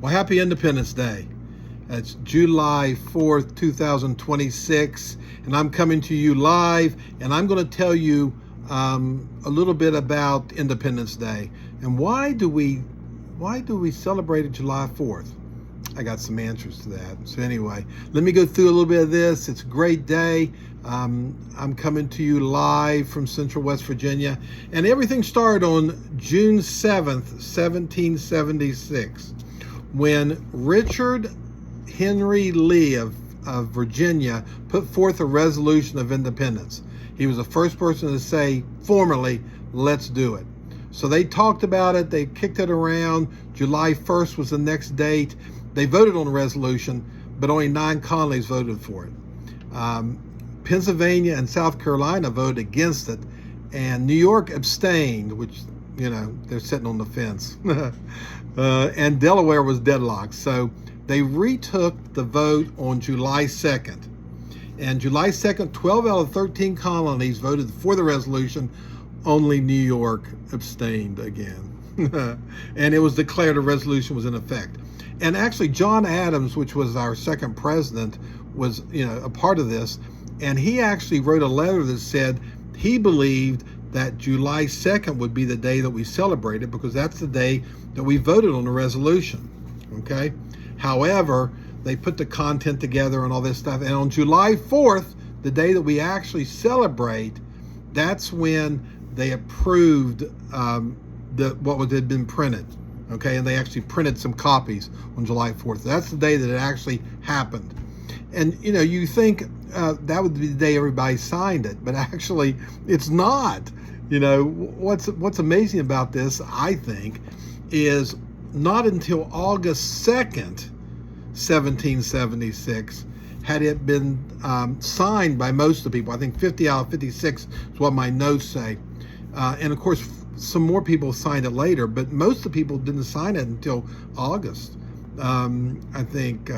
Well, happy Independence Day. It's July 4th, 2026, and I'm coming to you live, and I'm going to tell you a little bit about Independence Day and why do we celebrate it July 4th? I got some answers to that. So anyway, let me go through a little bit of this. It's a great day. I'm coming to you live from Central West Virginia, and everything started on June 7th, 1776, when Richard Henry Lee of Virginia put forth a resolution of independence. He was the first person to say formally, let's do it. So they talked about it, they kicked it around. July 1st was the next date. They voted on the resolution, but only 9 colonies voted for it. Pennsylvania and South Carolina voted against it, and New York abstained, which, you know, they're sitting on the fence. And Delaware was deadlocked. So they retook the vote on July 2nd. And July 2nd, 12 out of 13 colonies voted for the resolution. Only New York abstained again. And it was declared a resolution was in effect. And actually, John Adams, which was our second president, was, a part of this. And he actually wrote a letter that said he believed that July 2nd would be the day that we celebrated, because that's the day that we voted on the resolution. Okay. However, they put the content together and all this stuff. And on July 4th, the day that we actually celebrate, that's when they approved what had been printed. Okay, and they actually printed some copies on July 4th. That's the day that it actually happened. And you think that would be the day everybody signed it, but actually it's not. What's amazing about this, I think, is not until August 2nd, 1776, had it been signed by most of the people. I think 50 out of 56 is what my notes say. And of course, some more people signed it later, but most of the people didn't sign it until August. I think,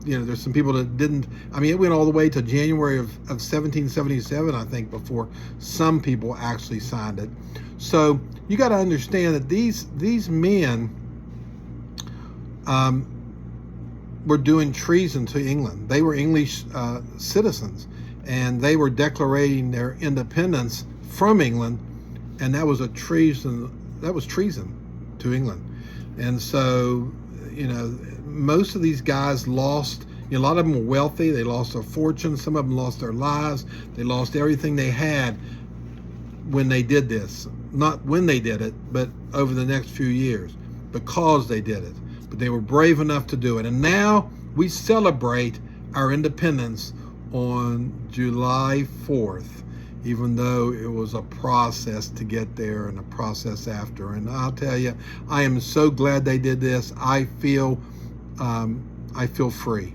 there's some people that didn't. I mean, it went all the way to January of 1777, I think, before some people actually signed it. So you got to understand that these men were doing treason to England. They were English citizens, and they were declaring their independence from England. And that was treason to England. And so, most of these guys lost, a lot of them were wealthy. They lost their fortunes. Some of them lost their lives. They lost everything they had when they did this. Not when they did it, but over the next few years, because they did it. But they were brave enough to do it. And now we celebrate our independence on July 4th. Even though it was a process to get there and a process after. And I'll tell you, I am so glad they did this. I feel free.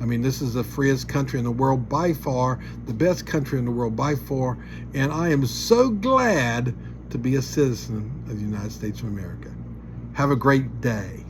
I mean, this is the freest country in the world by far, the best country in the world by far, and I am so glad to be a citizen of the United States of America. Have a great day.